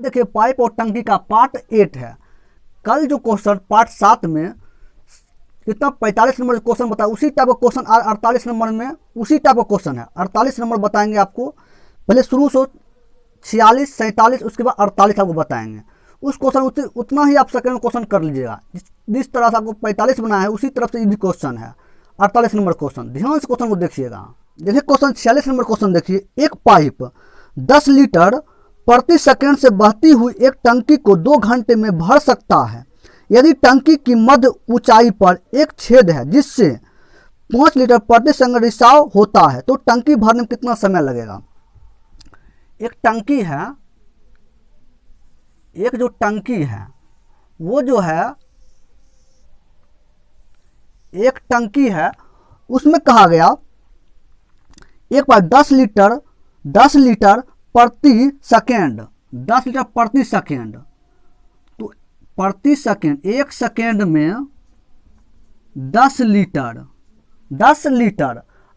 देखिए पाइप और टंकी का पार्ट 8 है। कल जो क्वेश्चन पार्ट 7 में कितना 45 नंबर क्वेश्चन बताया, उसी टाइप का क्वेश्चन 48 नंबर में उसी टाइप का क्वेश्चन है। 48 नंबर बताएंगे आपको, पहले शुरू से 46, 47, उसके बाद 48 आपको बताएंगे। उस क्वेश्चन उतना ही आप सेकंड क्वेश्चन कर लीजिएगा। जिस तरह से आपको 45 बनाया है उसी तरफ से ये भी क्वेश्चन है 48 नंबर क्वेश्चन। ध्यान से क्वेश्चन को देखिएगा। देखिए क्वेश्चन 46 नंबर क्वेश्चन देखिए। एक पाइप 10 लीटर प्रति सेकंड से बहती हुई एक टंकी को 2 घंटे में भर सकता है। यदि टंकी की मध्य ऊंचाई पर एक छेद है जिससे 5 लीटर प्रति सेकंड रिसाव होता है तो टंकी भरने में कितना समय लगेगा। एक टंकी है, एक जो टंकी है वो जो है एक टंकी है, उसमें कहा गया एक बार 10 लीटर प्रति सेकेंड, 10 लीटर प्रति सेकेंड, तो प्रति सेकेंड एक सेकेंड में 10 लीटर।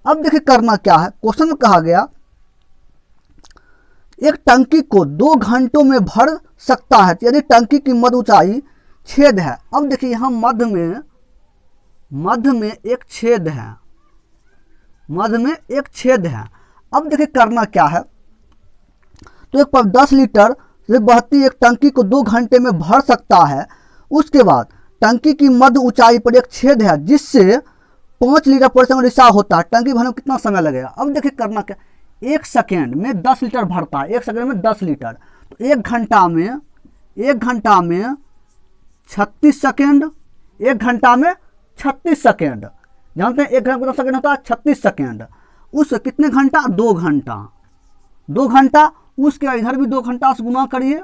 अब देखिए करना क्या है, क्वेश्चन में कहा गया एक टंकी को 2 घंटों में भर सकता है यदि टंकी की मध्य ऊंचाई छेद है। अब देखिए यहाँ मध्य में एक छेद है, मध्य में एक छेद है। अब देखिए करना क्या है, तो एक पर 10 लीटर से बहती एक टंकी को 2 घंटे में भर सकता है। उसके बाद टंकी की मध्य ऊंचाई पर एक छेद है जिससे 5 लीटर प्रति सेकंड रिसाव होता है। टंकी भरने में कितना समय लगेगा। अब देखिए करना क्या, एक सेकेंड में 10 लीटर भरता है, एक सेकेंड में 10 लीटर, तो एक घंटा में 36 सेकेंड, एक घंटा में 36 सेकेंड। जानते हैं एक घंटा कितना सेकेंड होता है, 36 सेकेंड। उस कितने घंटा, 2 घंटा। उसके बाद इधर भी 2 घंटा से गुना करिए,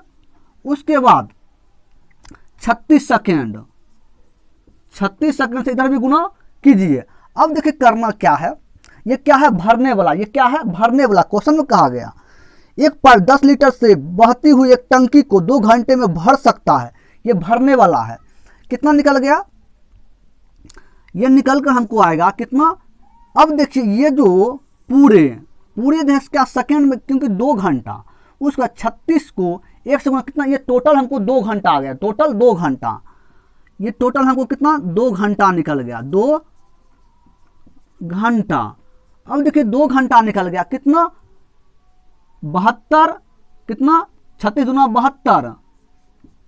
उसके बाद 36 सेकेंड से इधर भी गुना कीजिए। अब देखिए करना क्या है, ये क्या है, भरने वाला। ये क्या है, भरने वाला। क्वेश्चन में कहा गया एक पर 10 लीटर से बहती हुई एक टंकी को 2 घंटे में भर सकता है, ये भरने वाला है। कितना निकल गया, ये निकल कर हमको आएगा कितना। अब देखिए ये जो पूरे देश का सेकेंड में, क्योंकि 2 घंटा, उसका 36 को 1 से गुना कितना, ये टोटल हमको 2 घंटा आ गया, टोटल 2 घंटा। ये टोटल हमको कितना, 2 घंटा निकल गया, 2 घंटा। अब देखिए 2 घंटा निकल गया कितना, 72, कितना 36 गुना 72,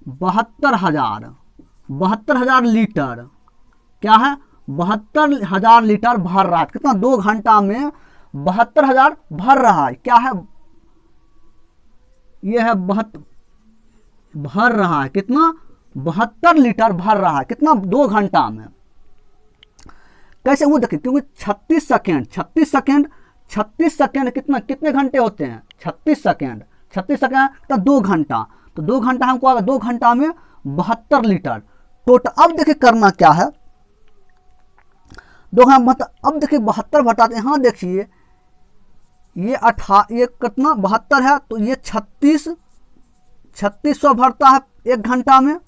72,000 लीटर। क्या है, 72,000 लीटर भर रहा है। कितना, 2 घंटा में 72,000 भर रहा है। क्या है, यह है भर रहा है कितना, 72 लीटर भर रहा है। कितना, 2 घंटा में। कैसे, वो देखिए क्योंकि 36 सेकेंड कितने घंटे होते हैं, 36 सेकेंड तो 2 घंटा, तो 2 घंटा हमको आएगा, 2 घंटा में 72 लीटर टोटल। अब देखिए करना क्या है, 2 घंटा। अब देखिए 72 घटाते हैं, हाँ देखिए ये कितना 72 है, तो ये 3600 भरता है एक घंटा में,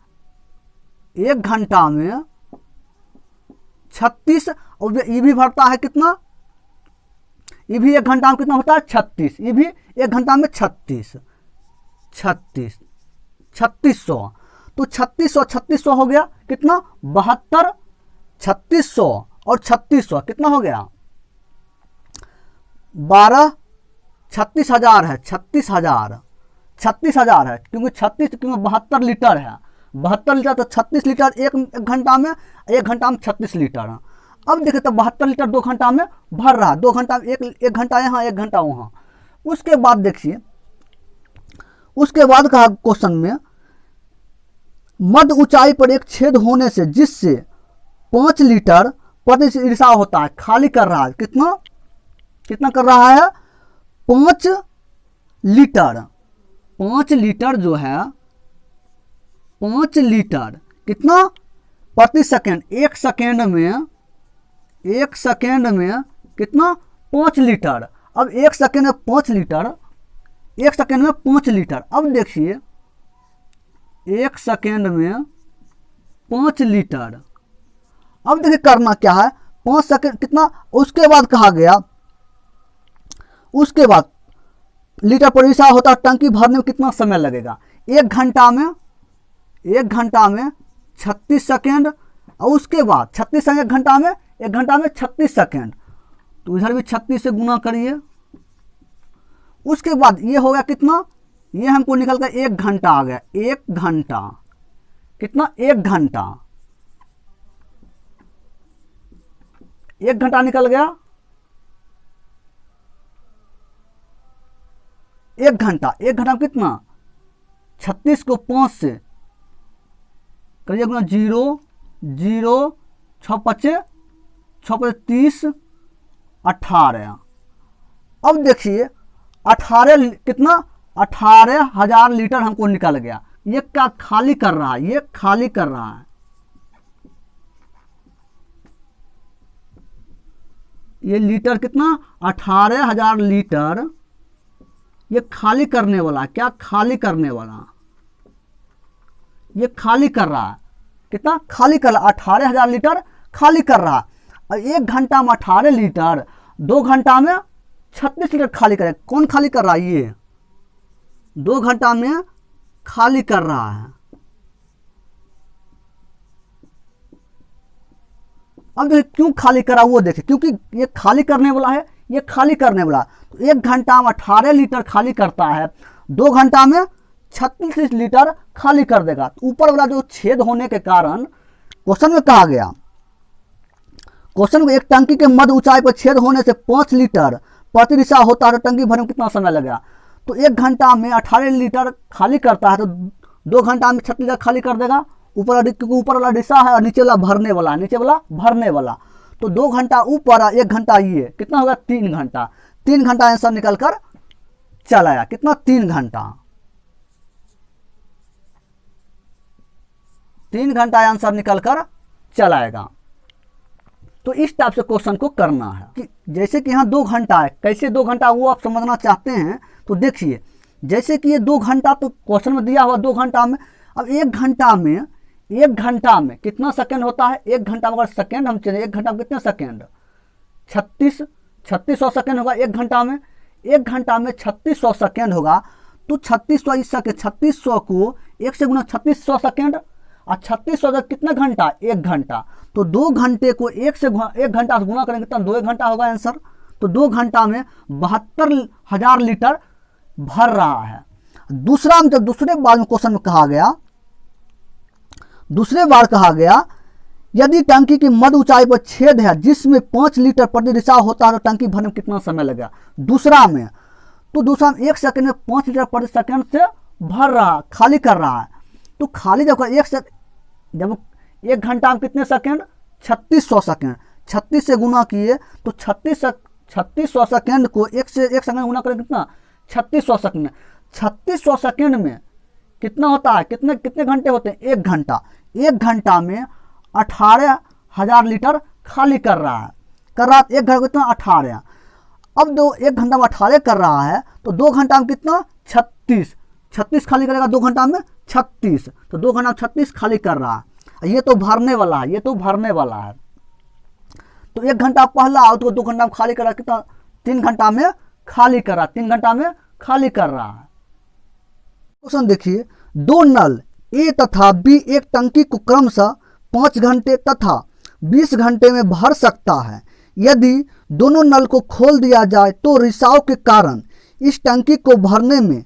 36, और ये भी भरता है कितना, ये भी 1 घंटा में कितना होता है, 36, ये भी 1 घंटा में 3600, तो 3600 हो गया कितना, 72, 3600 और 3600 कितना हो गया, 12, 36,000 है, 36,000 है, क्योंकि 72 लीटर है, 72 लीटर, तो 36 लीटर एक घंटा में, 1 घंटा में 36 लीटर। अब देखिए तो 72 लीटर 2 घंटा में भर रहा है, 2 घंटा में एक घंटा यहाँ, 1 घंटा वहाँ। उसके बाद देखिए, उसके बाद कहा क्वेश्चन में मध्य ऊंचाई पर एक छेद होने से जिससे 5 लीटर प्रति रिसाव होता है। खाली कर रहा है, कितना कर रहा है, 5 लीटर जो है, 5 लीटर कितना प्रति सेकेंड, एक सेकेंड में कितना, 5 लीटर। अब एक सेकेंड में 5 लीटर, अब देखिए 1 सेकेंड में 5 लीटर। अब देखिए करना क्या है, 5 सेकेंड कितना, उसके बाद कहा गया, उसके बाद लीटर पर रिसाव होता है, टंकी भरने में कितना समय लगेगा। 1 घंटा में 36 सेकेंड, और उसके बाद 36 सेकेंड 1 घंटा में 36 सेकेंड, तो इधर भी 36 से गुना करिए। उसके बाद ये हो गया कितना, ये हमको निकल कर 1 घंटा आ गया। 1 घंटा कितना, 1 घंटा, 1 घंटा निकल गया। 1 घंटा में कितना, 36 को 5 से करिए गुना, 0 0 6 5 30 18। अब देखिए 18 कितना, 18,000 लीटर हमको निकल गया। ये क्या खाली कर रहा है, ये खाली कर रहा है, ये लीटर कितना, 18,000 लीटर ये खाली करने वाला। क्या खाली करने वाला, ये खाली कर रहा है। कितना खाली कर रहा, 18,000 लीटर खाली कर रहा। और 1 घंटा में 18 लीटर, 2 घंटा में 36 लीटर खाली करे। कौन खाली कर रहा है, ये 2 घंटा में खाली कर रहा है। अब देखिए क्यों खाली करा वो देखिए, क्योंकि ये खाली करने वाला है, ये खाली करने वाला। तो 1 घंटा में 18 लीटर खाली करता है, 2 घंटा में 36 लीटर खाली कर देगा। तो ऊपर वाला जो छेद होने के कारण क्वेश्चन में कहा गया, क्वेश्चन में एक टंकी के मध्य ऊंचाई पर छेद होने से 5 लीटर प्रति दिशा होता है, तो टंकी भरने में कितना समय लगेगा। तो 1 घंटा में 18 लीटर खाली करता है, तो 2 घंटा में 36 लीटर खाली कर देगा। क्योंकि ऊपर वाला दिशा है और नीचे वाला भरने वाला है, नीचे वाला भरने वाला। तो 2 घंटा ऊपर, 1 घंटा ये, कितना होगा, 3 घंटा। 3 घंटा आंसर निकल कर चल आया। कितना, 3 घंटा। 3 घंटा आंसर निकल कर चल आएगा। तो इस टाइप से क्वेश्चन को करना है कि जैसे कि यहाँ 2 घंटा है, कैसे 2 घंटा वो आप समझना चाहते हैं तो देखिए, जैसे कि ये 2 घंटा तो क्वेश्चन में दिया हुआ 2 घंटा में। अब 1 घंटा में कितना सेकंड होता है, 1 घंटा में अगर सेकंड हम चले, 1 घंटा में कितने सेकंड, 3600 सेकंड होगा 1 घंटा में। 1 घंटा में 3600 सेकंड होगा, तो 3600 को 1 से गुना 3600 सेकंड, और 3600 कितना घंटा, 1 घंटा। तो 2 घंटे को 1 घंटा से गुना करेंगे कितना, 2 घंटा होगा आंसर। तो 2 घंटा में 72,000 लीटर भर रहा है। दूसरा जब दूसरे बार में क्वेश्चन में कहा गया, यदि टंकी की मध्य ऊंचाई पर छेद है जिसमें 5 लीटर प्रति दिशा होता है, तो टंकी भरने में कितना समय लगेगा। दूसरा में 1 सेकंड में 5 लीटर प्रति सेकंड से भर रहा, खाली कर रहा है। तो खाली जब 1 घंटा में कितने सेकंड, 3600 सेकंड। 36 से गुना किए तो 3600 सेकंड को 1 सेकंड गुना करें कितना, 3600 सेकंड। 3600 सेकंड में कितना होता है, कितने घंटे होते हैं, 1 घंटा। 1 घंटा में 18,000 लीटर खाली कर रहा है। 1 घंटा कितना, 18। अब 1 घंटा में 18 कर रहा है, तो 2 घंटा में कितना, 36 खाली करेगा 2 घंटा में 36। तो 2 घंटा में 36 खाली कर रहा है। ये तो भरने वाला है, तो 1 घंटा पहला और तो 2 घंटा में खाली कर रहा है, कितना, 3 घंटा में खाली कर रहा है। 3 घंटा में खाली कर रहा है। क्वेश्चन देखिए, 2 नल ए तथा बी एक टंकी को क्रमशः 5 घंटे तथा 20 घंटे में भर सकता है। यदि दोनों नल को खोल दिया जाए तो रिसाव के कारण इस टंकी को भरने में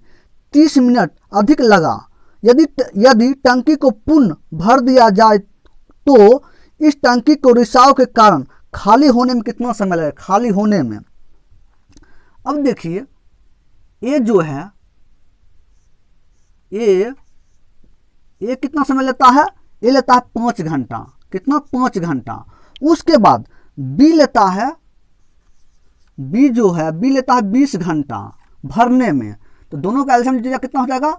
30 मिनट अधिक लगा। यदि टंकी को पुनः भर दिया जाए तो इस टंकी को रिसाव के कारण खाली होने में कितना समय लगेगा, खाली होने में। अब देखिए, ये जो है ये कितना समय लेता है, ये लेता है 5 घंटा। कितना, 5 घंटा। उसके बाद बी लेता है 20 घंटा भरने में। तो दोनों का एलसीएम लीजिएगा, कितना हो जाएगा,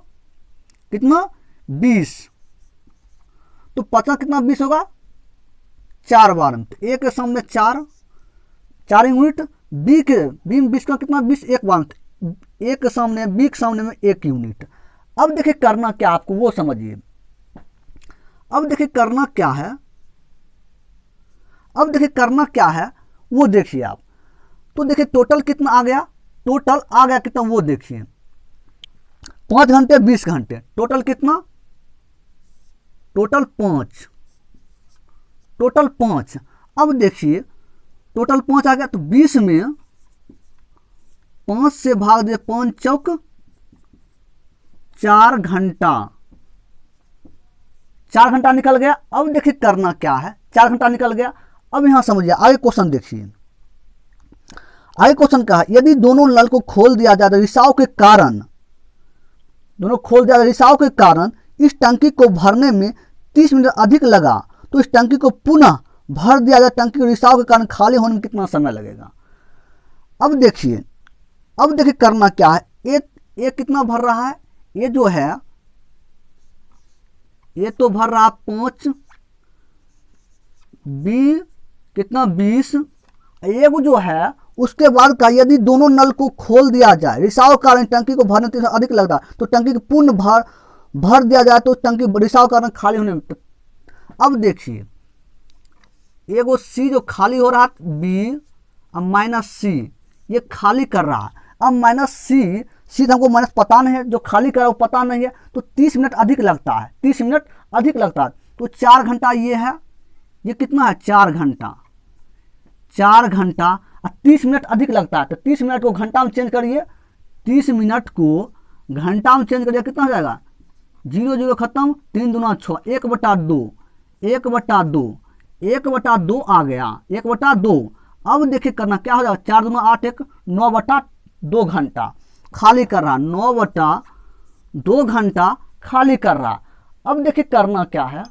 कितना, 20। तो 50 कितना, 20 होगा 4 बार में। तो 1 के सामने 4 यूनिट, बी में 20 का कितना, 20 1 बार में। 1 के सामने, बी के सामने में 1 यूनिट। अब देखिए करना क्या आपको वो समझिए। अब देखिए करना क्या है वो देखिए आप। तो देखिए टोटल कितना आ गया, कितना वो देखिए। 5 घंटे 20 घंटे, टोटल कितना, टोटल 5, टोटल 5। अब देखिए टोटल 5 आ गया, तो 20 में 5 से भाग दिए, 5 चौक 4 घंटा, 4 घंटा निकल गया। अब देखिए करना क्या है, 4 घंटा निकल गया। अब यहां समझिए, आगे क्वेश्चन देखिए, आगे क्वेश्चन का है, यदि दोनों नल को खोल दिया जाए रिसाव के कारण, दोनों खोल दिया जाए रिसाव के कारण इस टंकी को भरने में 30 मिनट अधिक लगा, तो इस टंकी को पुनः भर दिया जाए, टंकी के रिसाव के कारण खाली होने में कितना समय लगेगा। अब देखिए करना क्या है, ये कितना भर रहा है, ये जो है ये तो भर रहा 5, बी कितना 20, ये जो है उसके बाद का, यदि दोनों नल को खोल दिया जाए रिसाव के कारण टंकी को भरने में अधिक लगता, तो टंकी को पूर्ण भर दिया जाए, तो टंकी रिसाव के कारण खाली होने में। अब देखिए एगो सी जो खाली हो रहा है, बी अब माइनस सी, ये खाली कर रहा है। अब माइनस सी हमको माइनस पता नहीं है, जो खाली कर रहा है वो पता नहीं है, तो 30 मिनट अधिक लगता है, 30 मिनट अधिक लगता है। तो 4 घंटा ये है, ये कितना है 4 घंटा, 4 घंटा, 30 मिनट अधिक लगता है, तो 30 मिनट को घंटा में चेंज करिए, 30 मिनट को घंटा में चेंज करिए, कितना हो जाएगा, 0 0 खत्म, 3 दूना 6, 1/2, 1/2, 1/2 आ गया, 1/2। अब देखिए करना क्या हो जाएगा, 4 दूना 8, 1 9/2 घंटा खाली कर रहा, 9/2 घंटा खाली कर रहा। अब देखिए करना क्या है,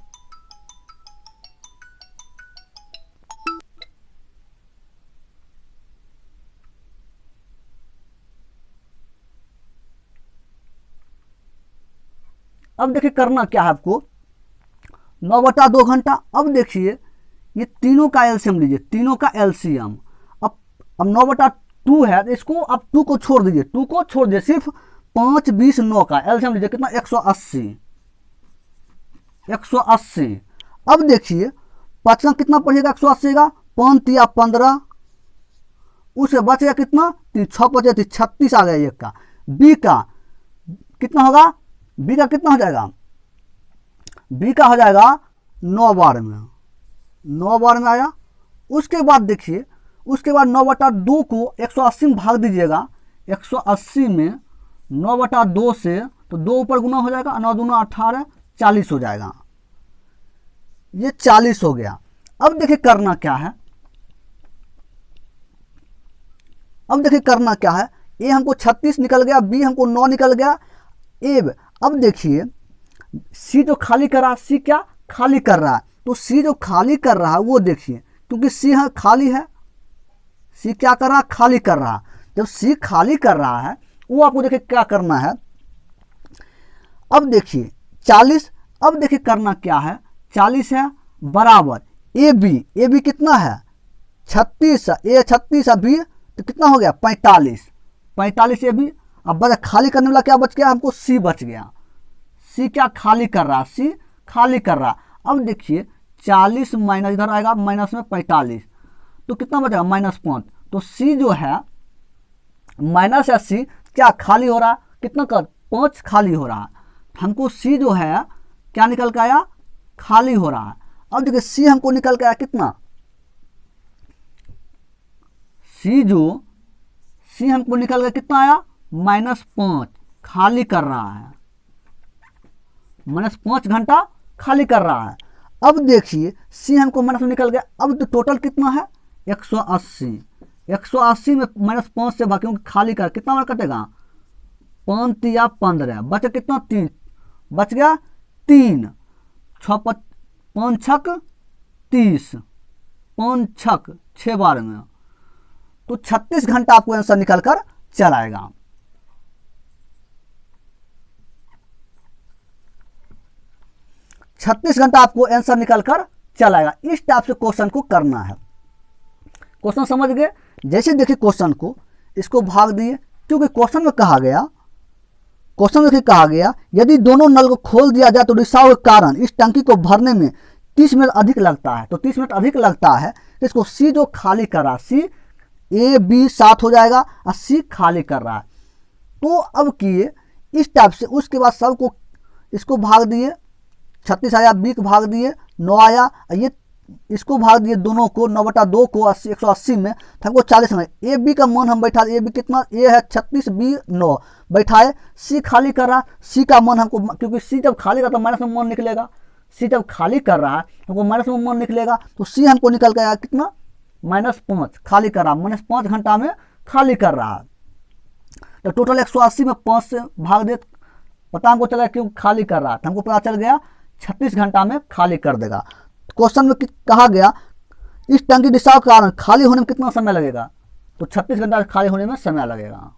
अब देखिए करना क्या है आपको, 9/2 घंटा। अब देखिए ये तीनों का एलसीएम लीजिए, तीनों का एलसीएम। अब 9/2 है, तो इसको अब 2 को छोड़ दीजिए, 2 को छोड़ दीजिए, सिर्फ 5 20 9 का एलसीएम लीजिए, कितना 180, 180। अब देखिए 5 का कितना पड़ेगा, 180 का 5 या 15, उसे बचेगा कितना 6 5 36 आ गया एक का। बी का कितना होगा, बी का कितना हो जाएगा, बी का हो जाएगा 9 बार में, 9 बार में आया। उसके बाद देखिए, उसके बाद 9/2 को 180 में भाग दीजिएगा, 180 में 9/2 से, तो 2 ऊपर गुना हो जाएगा, 9 दूना 18, 40 हो जाएगा, ये 40 हो गया। अब देखिए करना क्या है, अब देखिए करना क्या है, ए हमको 36 निकल गया, बी हमको 9 निकल गया, ए। अब देखिए सी जो खाली कर रहा है, सी क्या खाली कर रहा है, तो सी जो खाली कर रहा है वो देखिए, क्योंकि सी है खाली है, सी क्या कर रहा है, खाली कर रहा है। जब सी खाली कर रहा है, वो आपको देखिए क्या करना है। अब देखिए 40, अब देखिए करना क्या है, 40 है बराबर ए बी कितना है 36, ए 36 बी तो कितना हो गया 45, 45 ए बी। अब बचा खाली करने वाला क्या बच गया, हमको सी बच गया, सी क्या खाली कर रहा, सी खाली कर रहा। अब देखिए 40 माइनस इधर आएगा, माइनस में 45, तो कितना बचेगा -5। तो सी जो है माइनस या सी क्या खाली हो रहा है, कितना कर 5 खाली हो रहा है, हमको सी जो है क्या निकल के आया, खाली हो रहा है। अब देखिए सी हमको निकल के आया कितना, सी हमको निकल गया कितना आया -5, खाली कर रहा है, -5 घंटा खाली कर रहा है। अब देखिए सी हमको माइनस में निकल गया, अब तो टोटल कितना है 180, 180 में -5 से बाकी खाली कर कितना बार कटेगा 5 या 15, बचा कितना 3, बच गया 3, 6 5 छक 30, 5 छक 6 बार में, तो 36 घंटा आपको आंसर निकल कर चल आएगा। छत्तीस घंटा आपको आंसर निकल कर चल आएगा। इस टाइप से क्वेश्चन को करना है। क्वेश्चन समझ गए, जैसे देखिए क्वेश्चन को इसको भाग दिए, क्योंकि क्वेश्चन में कहा गया यदि दोनों नल को खोल दिया जाए तो रिसाव के कारण इस टंकी को भरने में 30 मिनट अधिक लगता है। तो 30 मिनट अधिक लगता है, तो इसको सी जो खाली कर रहा है, सी ए बी साथ हो जाएगा और सी खाली कर रहा है। तो अब किए इस टाइप से। उसके बाद सबको इसको भाग दिए, 36 आया, बी को भाग दिए 9 आया, ये इसको भाग दिए दोनों को 9/2 को 80 180 में, तो हमको 40 में। ए बी का मान हम बैठा, ए बी कितना, ए है 36, बी 9 बैठाए। सी खाली कर रहा, सी का मान हमको, क्योंकि सी जब खाली रहता तो माइनस में मान निकलेगा, सी जब खाली कर रहा है हमको माइनस में मान निकलेगा, तो सी हमको निकल गया कितना, -5 खाली कर रहा, -5 घंटा में खाली कर रहा है। तो टोटल 180 में 5 से भाग दे, पता हमको चला क्यों खाली कर रहा है, तो हमको पता चल गया 36 घंटा में खाली कर देगा। क्वेश्चन में कहा गया इस टंकी रिसाव के कारण खाली होने में कितना समय लगेगा, तो 36 घंटा खाली होने में समय लगेगा।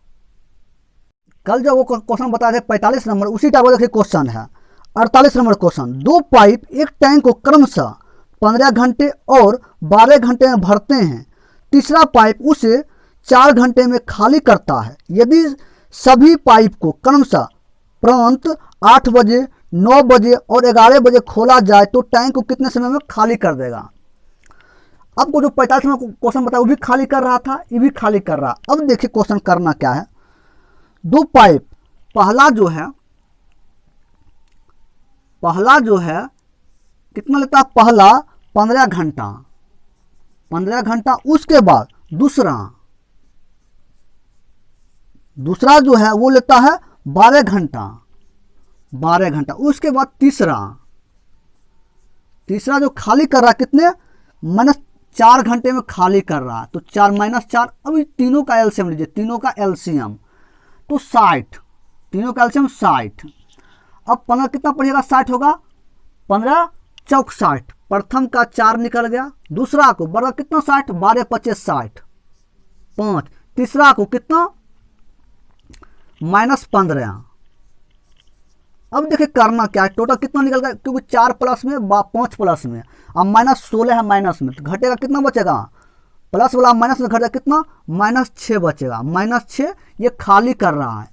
कल जब वो क्वेश्चन बताए थे 45 नंबर, उसी टाइप का देखिए क्वेश्चन है 48 नंबर क्वेश्चन। 2 पाइप एक टैंक को क्रमशः 15 घंटे और 12 घंटे में भरते हैं, तीसरा पाइप उसे 4 घंटे में खाली करता है। यदि सभी पाइप को क्रमशः प्रांत 8 बजे, 9 बजे और 11 बजे खोला जाए तो टैंक को कितने समय में खाली कर देगा। आपको जो 45 नंबर क्वेश्चन बताया वो भी खाली कर रहा था, ये भी खाली कर रहा। अब देखिए क्वेश्चन करना क्या है। 2 पाइप, पहला जो है कितना लेता है, पहला 15 घंटा, उसके बाद दूसरा जो है वो लेता है 12 घंटा, उसके बाद तीसरा जो खाली कर रहा है कितने, -4 घंटे में खाली कर रहा है, तो 4 -4। अब तीनों का एलसीएम लीजिए, तीनों का एलसीएम तो 60, तीनों का एलसीएम 60। अब 15 कितना पड़ेगा, 60 होगा, 15 चौक 60, प्रथम का 4 निकल गया, दूसरा को बड़ा कितना 60, 12 25 60, 5, तीसरा को कितना -15। अब देखिए करना क्या है, टोटल कितना निकल गया, क्योंकि 4 प्लस में 5 प्लस में, अब -16 है माइनस में, तो घटेगा कितना बचेगा, प्लस वाला माइनस में घटेगा कितना, -6 बचेगा, -6। ये खाली कर रहा है,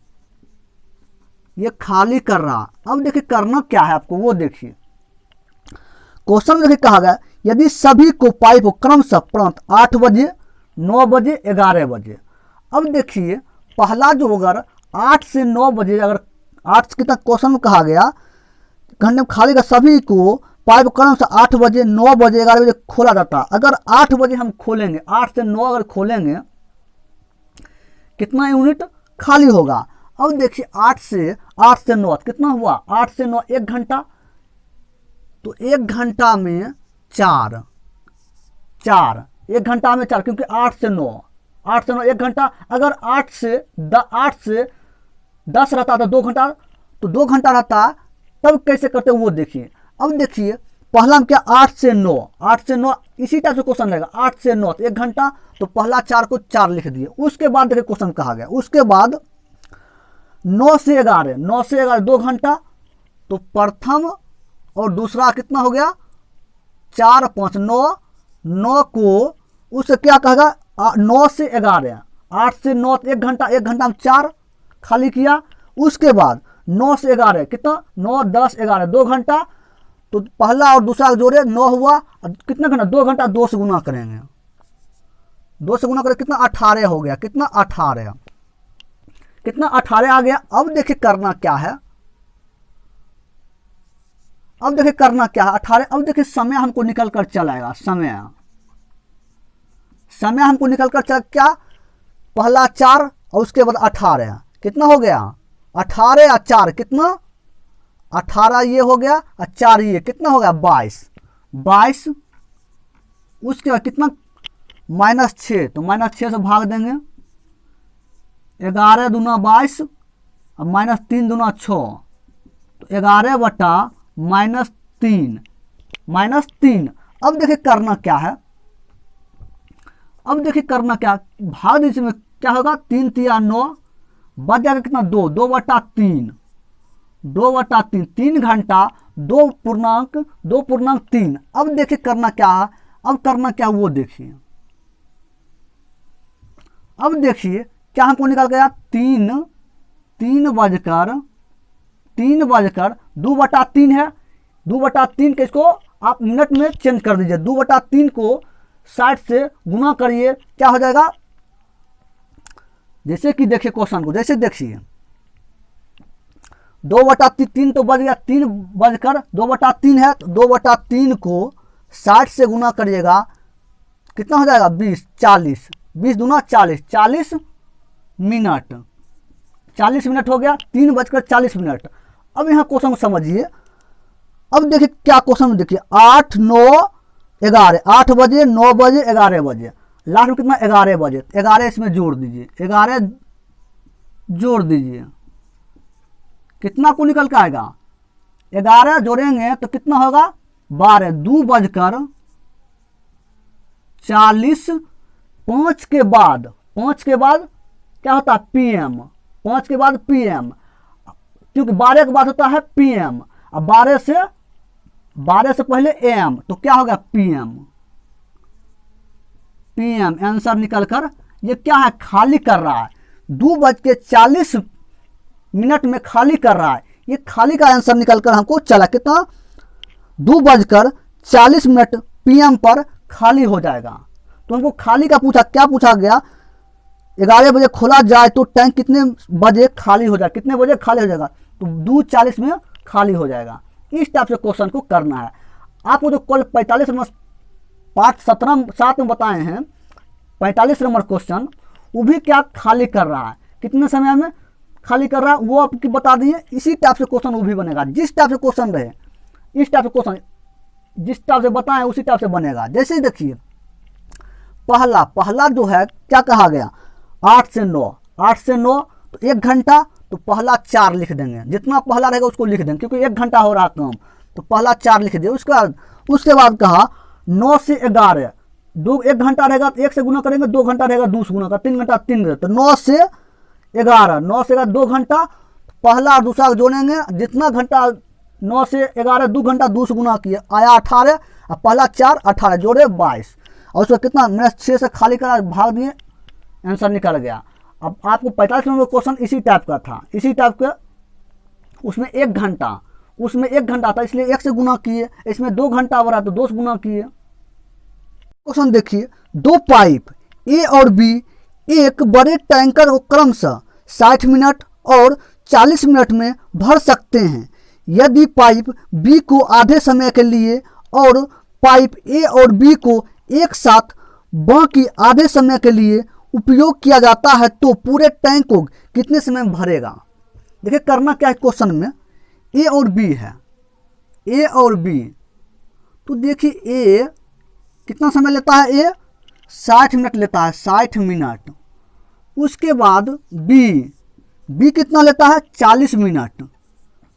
ये खाली कर रहा। अब देखिए करना क्या है आपको वो देखिए। क्वेश्चन में देखिए कहा गया यदि सभी को पाइप को क्रमशः प्रांत 8 बजे, 9 बजे, 11 बजे। अब देखिए पहला जो अगर 8 से 9 बजे, अगर 8 कितना क्वेश्चन में कहा गया घंटे में खाली का, सभी को पाइप क्रमशः 8 बजे, 9 बजे, 11 बजे खोला जाता। अगर 8 बजे हम खोलेंगे, 8 से 9 अगर खोलेंगे, कितना यूनिट खाली होगा। अब देखिए 8 से 9 कितना हुआ, 8 से 9 1 घंटा, तो 1 घंटा में 4, 1 घंटा में 4, क्योंकि 8 से 9 1 घंटा। अगर 8 से 10 रहता तो 2 घंटा, तो 2 घंटा रहता, तब कैसे करते वो देखिए। अब देखिए पहला में क्या, 8 से 9, इसी टाइप से क्वेश्चन रहेगा, 8 से 9 1 घंटा, तो पहला 4 को 4 लिख दिए। उसके बाद देखिए क्वेश्चन कहा गया, उसके बाद 9 से 11 2 घंटा, तो प्रथम और दूसरा कितना हो गया, 4 5 9 को उससे क्या कहेगा, 9 से 11, 8 से 9 1 घंटा, 1 घंटा में 4 खाली किया। उसके बाद 9 से 11 कितना, 9 10 11 2 घंटा, तो पहला और दूसरा जोड़े 9 हुआ, कितना घंटा, 2 घंटा, 2 से गुना करेंगे, 2 से गुना करें कितना, 18 हो गया, कितना 18, कितना 18 आ गया। अब देखिए करना क्या है, अब देखिए करना क्या है 18। अब देखिए समय हमको निकल कर चलाएगा, समय हमको निकल कर चला, क्या, पहला 4 और उसके बाद 18, कितना हो गया, 18 और 4 कितना, 18 ये हो गया और 4 ये कितना हो गया, 22। उसके बाद कितना, -6, तो -6 से भाग देंगे, 11 दूना 22 और -3 दूना 6, तो 11 बटा -3। अब देखिए करना क्या है, अब देखिए करना क्या, भाग इसमें क्या होगा, 3 3 9, बच जाएगा कितना, 2 बटा 3, 3 घंटा 2.3। अब देखिए करना क्या है, अब करना क्या वो देखिए। अब देखिए क्या हमको निकल गया, 3 बजकर 2/3 है, 2/3 के इसको आप मिनट में चेंज कर दीजिए, 2/3 को 60 से गुना करिए, क्या हो जाएगा, जैसे कि देखिए क्वेश्चन को, जैसे देखिए 2/3 तो बच गया, 3 बजकर 2/3 है, तो 2/3 को 60 से गुना करिएगा, कितना हो जाएगा 20, 40, 20 दूना 40, 40 मिनट, 40 मिनट हो गया, 3:40। अब यहाँ क्वेश्चन को समझिए। अब देखिए क्या क्वेश्चन में, देखिए 8, 9, 11, 8 बजे, 9 बजे, 11 बजे, लास्ट में कितना 11 बजे, 11 इसमें जोड़ दीजिए, 11 जोड़ दीजिए, कितना को निकल के आएगा, 11 जोड़ेंगे तो कितना होगा 12, 2:40, 5 के बाद क्या होता है PM, 5 के बाद PM, क्योंकि 12 के बाद होता है PM, अब 12 से पहले AM, तो क्या होगा PM, आंसर निकल कर, ये क्या है खाली कर रहा है, 2:40 में खाली कर रहा है, ये खाली का आंसर निकल कर हमको चला कितना 2:40 PM पर खाली हो जाएगा। तो हमको खाली का पूछा, क्या पूछा गया, 11 बजे खोला जाए तो टैंक कितने बजे खाली हो जाए, कितने बजे खाली हो जाएगा, तो 2:40 में खाली हो जाएगा। इस टाइप से क्वेश्चन को करना है। आपको जो कल 45 नंबर पार्ट 7 में बताए हैं, 45 नंबर क्वेश्चन, वो भी क्या खाली कर रहा है, कितने समय में खाली कर रहा है वो आपकी बता दिए। इसी टाइप से क्वेश्चन वो भी बनेगा, जिस टाइप से क्वेश्चन रहे, इस टाइप से क्वेश्चन जिस टाइप से बताएं उसी टाइप से बनेगा। जैसे देखिए पहला जो है क्या कहा गया, 8 से 9 तो 1 घंटा, तो पहला 4 लिख देंगे, जितना पहला रहेगा उसको लिख देंगे, क्योंकि 1 घंटा हो रहा काम, तो पहला 4 लिख दिए। उसके बाद कहा 9 से 11, 1 घंटा रहेगा तो 1 से गुना करेंगे, 2 घंटा रहेगा 2 से गुना कर, 3 घंटा 3 घंटा, तो 9 से 11 2 घंटा, पहला और दूसरा जोड़ेंगे, जितना घंटा 9 से 11 2 घंटा 2 से गुना किए आया 18, और पहला 4 18 जोड़े 22, और उसका कितना मैंने 6 से खाली करा भाग दिए, आंसर निकल गया। अब आपको 45 नंबर क्वेश्चन इसी टाइप का था, इसी टाइप का, उसमें 1 घंटा था, इसलिए 1 से गुना किए, इसमें 2 घंटा हो रहा तो 2 से गुना किए। क्वेश्चन देखिए, 2 पाइप A और B एक बड़े टैंकर को क्रमशः 60 मिनट और 40 मिनट में भर सकते हैं। यदि पाइप B को आधे समय के लिए और पाइप A और B को एक साथ बाकी आधे समय के लिए उपयोग किया जाता है तो पूरे टैंक को कितने समय में भरेगा। देखिए करना क्या है, क्वेश्चन में A और B है, A और B, तो देखिए A कितना समय लेता है, A 60 मिनट लेता है, 60 मिनट। उसके बाद B कितना लेता है 40 मिनट,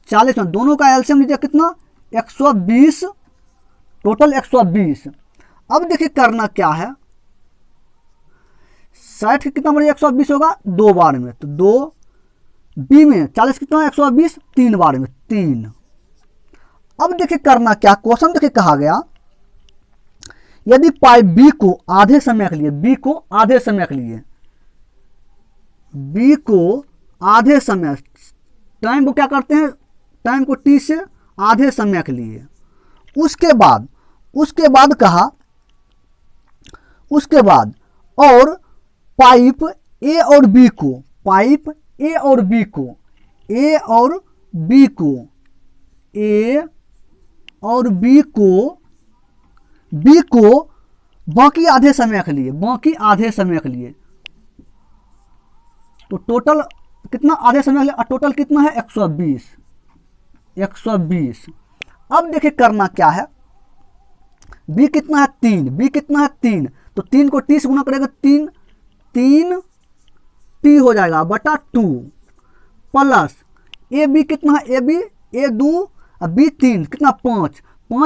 दोनों का एलसीएम लीजिए कितना 120, टोटल 120। अब देखिए करना क्या है, 60 कितना बड़ा 120 होगा 2 बार में, तो 2, B में 40 कितना 120 3 बार में 3। अब देखिए करना क्या, क्वेश्चन देखिए कहा गया, यदि पाइप B को आधे समय के लिए, B को आधे समय, टाइम को क्या करते हैं, टाइम को T से आधे समय के लिए, उसके बाद कहा, उसके बाद और पाइप A और B को बाकी आधे समय के लिए, तो टोटल कितना आधे समय के लिए, टोटल कितना है 120। अब देखिए करना क्या है, B कितना है 3, तो 3 को T से गुना करेगा, 3 T हो जाएगा बटा 2, प्लस AB कितना है, A 2 और B 3 कितना 5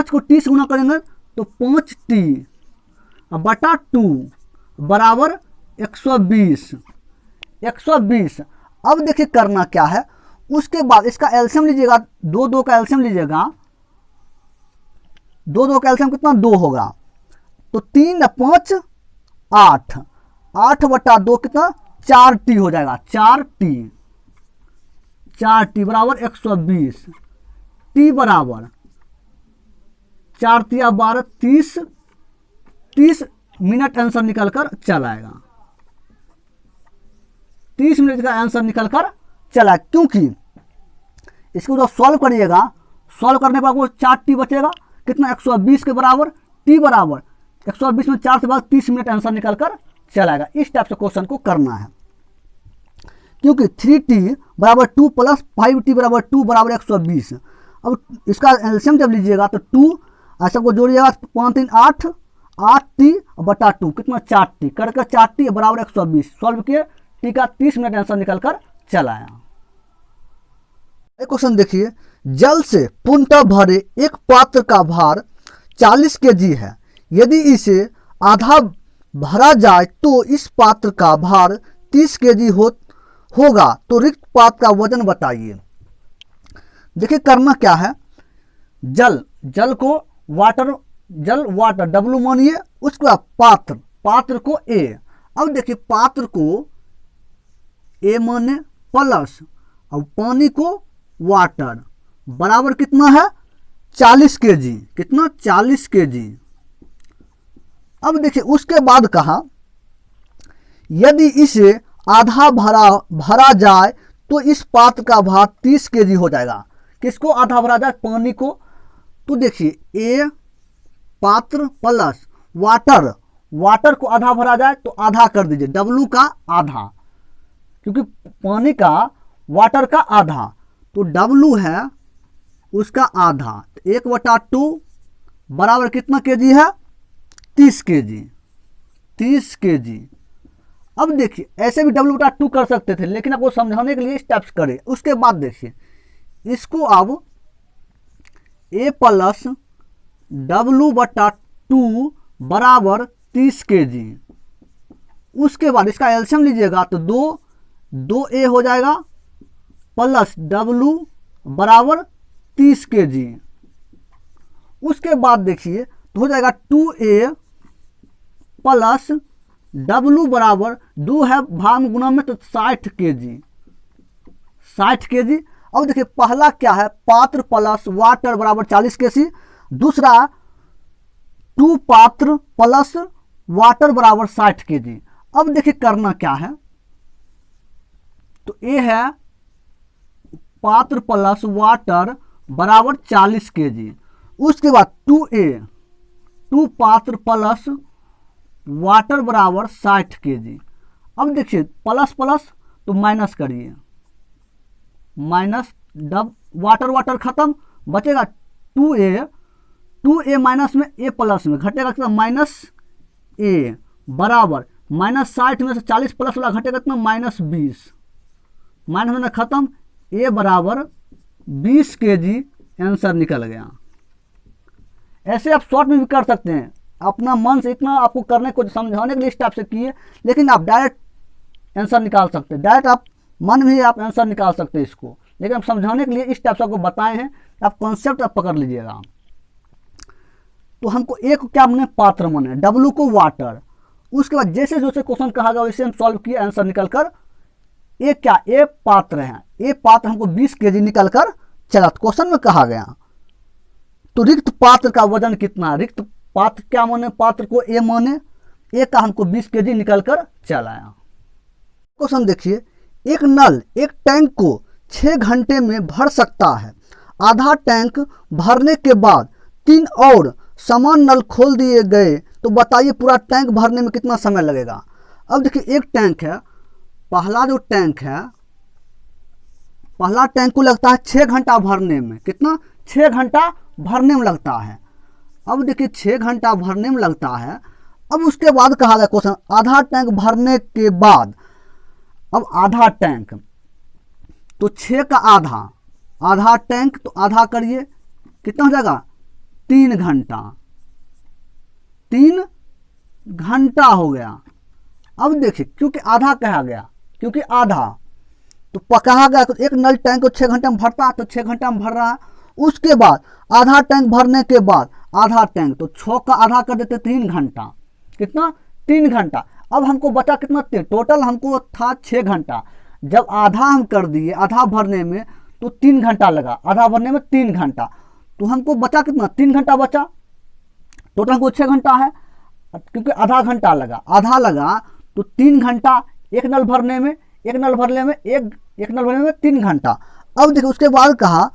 को T से गुना करेंगे तो 5T बटा 2 बराबर 120। अब देखिए करना क्या है, उसके बाद इसका एलसीएम लीजिएगा, 2 का एलसीएम लीजिएगा, 2 का एलसीएम कितना 2 होगा, तो 3 5 8 बटा 2 कितना 4T हो जाएगा, 4T बराबर 120, T बराबर 4 तिया 12 30 मिनट आंसर निकल कर चला आएगा, 30 मिनट का आंसर निकल कर चला, क्योंकि इसको जब सॉल्व करिएगा, सॉल्व करने पर आपको 4t बचेगा, कितना 120 के बराबर, t बराबर 120 में 4 से बाद 30 मिनट आंसर निकल कर चलाएगा। इस टाइप से क्वेश्चन को करना है, क्योंकि 3t बराबर 2 प्लस 5t बराबर 2 बराबर 120। अब इसका एलसीएम जब लीजिएगा तो 2 ऐसा को जोड़िएगा, 5 3 8, 8t बटा 2 कितना 4t, करके 4t बराबर 120 सॉल्व किए, t का 30 मिनट आंसर निकल कर चलाया। एक क्वेश्चन देखिए, जल से पूर्णतः भरे एक पात्र का भार 40 kg है, यदि इसे आधा भरा जाए तो इस पात्र का भार 30 kg होगा, तो रिक्त पात्र का वजन बताइए। देखिए करना क्या है, जल को वाटर W मानिए, उसके बाद पात्र को A। अब देखिए पात्र को A माने प्लस, अब पानी को वाटर बराबर कितना है 40 kg, कितना 40 kg। अब देखिए उसके बाद कहा यदि इसे आधा भरा जाए तो इस पात्र का भार 30 kg हो जाएगा। किसको आधा भरा जाए, पानी को। तो देखिए ए पात्र प्लस वाटर को आधा भरा जाए तो आधा कर दीजिए, W का आधा, क्योंकि पानी का वाटर का आधा, तो W है उसका आधा, 1/2 बराबर कितना kg है 30 kg, 30 kg। अब देखिए ऐसे भी W/2 कर सकते थे, लेकिन आपको समझाने के लिए स्टेप्स करें। उसके बाद देखिए इसको अब A प्लस W/2 बराबर 30 kg। उसके बाद इसका एलसीएम लीजिएगा तो 2A हो जाएगा प्लस W बराबर 30 kg। उसके बाद देखिए तो हो जाएगा 2A प्लस W बराबर 2 है भाग गुना में तो 60 kg, 60 kg। अब देखिए पहला क्या है, पात्र प्लस वाटर बराबर 40 kg, दूसरा 2 पात्र प्लस वाटर बराबर 60 kg। अब देखिए करना क्या है, तो ये है पात्र प्लस वाटर बराबर 40 kg। उसके बाद 2 पात्र प्लस वाटर बराबर 60 kg। अब देखिए प्लस प्लस तो माइनस करिए, माइनस वाटर खत्म, बचेगा 2A माइनस में A प्लस में घटेगा कितना -A बराबर -60 में से 40 प्लस वाला घटेगा कितना -20, माइनस में खत्म, A बराबर 20 kg आंसर निकल गया। ऐसे आप शॉर्ट में भी कर सकते हैं, अपना मन से इतना आपको करने को समझाने के लिए स्टेप से किए, लेकिन आप डायरेक्ट आंसर निकाल सकते हैं, डायरेक्ट आप मन में ही आप आंसर निकाल सकते हैं इसको, लेकिन आप समझाने के लिए इस टाइप से आपको बताए हैं, आप कॉन्सेप्ट आप पकड़ लीजिएगा। तो हमको एक क्या माने पात्र माने, W को वाटर। उसके बाद जैसे जैसे क्वेश्चन कहा गया वैसे हम सॉल्व किए, आंसर निकल कर ए पात्र है, ए पात्र हमको 20 kg निकल कर चला। क्वेश्चन में कहा गया तो रिक्त पात्र का वजन कितना, रिक्त पात्र क्या माने, पात्र को ए माने, ए का हमको 20 kg निकल कर चलाया। क्वेश्चन देखिए, एक नल एक टैंक को 6 घंटे में भर सकता है, आधा टैंक भरने के बाद 3 और समान नल खोल दिए गए तो बताइए पूरा टैंक भरने में कितना समय लगेगा। अब देखिए एक टैंक है, पहला जो टैंक है, पहला टैंक को लगता है 6 घंटा भरने में, कितना 6 घंटा भरने में लगता है। अब देखिए 6 घंटा भरने में लगता है। अब उसके बाद कहा गया क्वेश्चन आधा टैंक भरने के बाद, अब आधा टैंक तो 6 का आधा टैंक तो आधा करिए कितना हो जाएगा 3 घंटा, 3 घंटा हो गया। अब देखिए क्योंकि आधा कहा गया, क्योंकि आधा तो कहा गया एक नल टैंक को 6 घंटे में भरता है तो 6 घंटा में भर रहा है। उसके बाद आधा टैंक भरने के बाद आधा टैंक तो 6 का आधा कर देते 3 घंटा, कितना 3 घंटा। अब हमको बचा कितना, टोटल हमको था 6 घंटा, जब आधा हम कर दिए, आधा भरने में तो 3 घंटा लगा, आधा भरने में 3 घंटा, तो हमको बचा कितना 3 घंटा बचा, टोटल हमको 6 घंटा है, क्योंकि आधा घंटा लगा, आधा लगा तो 3 घंटा एक नल भरने में, एक नल भरने में 3 घंटा। अब देखिए उसके बाद कहा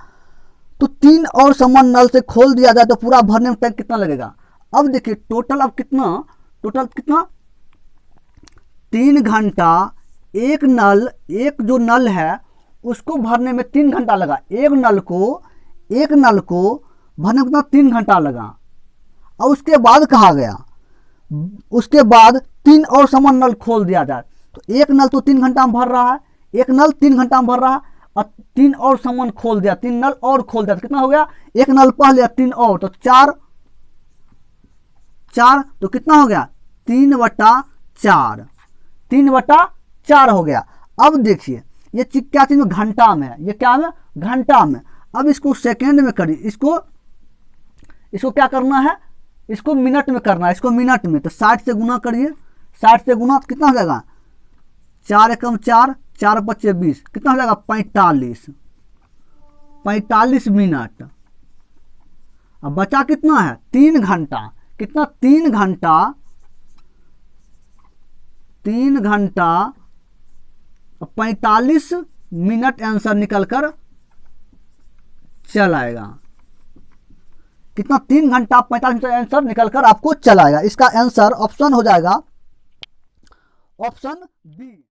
तो 3 और समान नल से खोल दिया जाए तो पूरा भरने में टाइम कितना लगेगा। अब देखिए टोटल अब कितना 3 घंटा एक जो नल है उसको भरने में 3 घंटा लगा। एक नल को भरने में कितना 3 घंटा लगा। और उसके बाद कहा गया उसके बाद 3 और समान नल खोल दिया जाए तो एक नल तो 3 घंटा में भर रहा है, एक नल 3 घंटा में भर रहा है और 3 और समान खोल दिया, 3 नल और खोल दिया तो कितना हो गया, एक नल पहले 3 और तो 4 तो कितना हो गया 3/4 हो गया। अब देखिए ये क्या चीज में घंटा में है, ये क्या में घंटा में। अब इसको सेकेंड में करिए, इसको क्या करना है, इसको मिनट में करना है, इसको मिनट में। तो 60 से गुना करिए, 60 से गुना तो कितना हो जाएगा 4 एकम 4, 4 पच्चे 20, कितना हो जाएगा 45 मिनट। अब बचा कितना है 3 घंटा, कितना 3 घंटा 45 मिनट आंसर निकल कर चल आएगा। कितना 3 घंटा 45 मिनट आंसर निकल कर आपको चल आएगा। इसका आंसर ऑप्शन हो जाएगा ऑप्शन बी।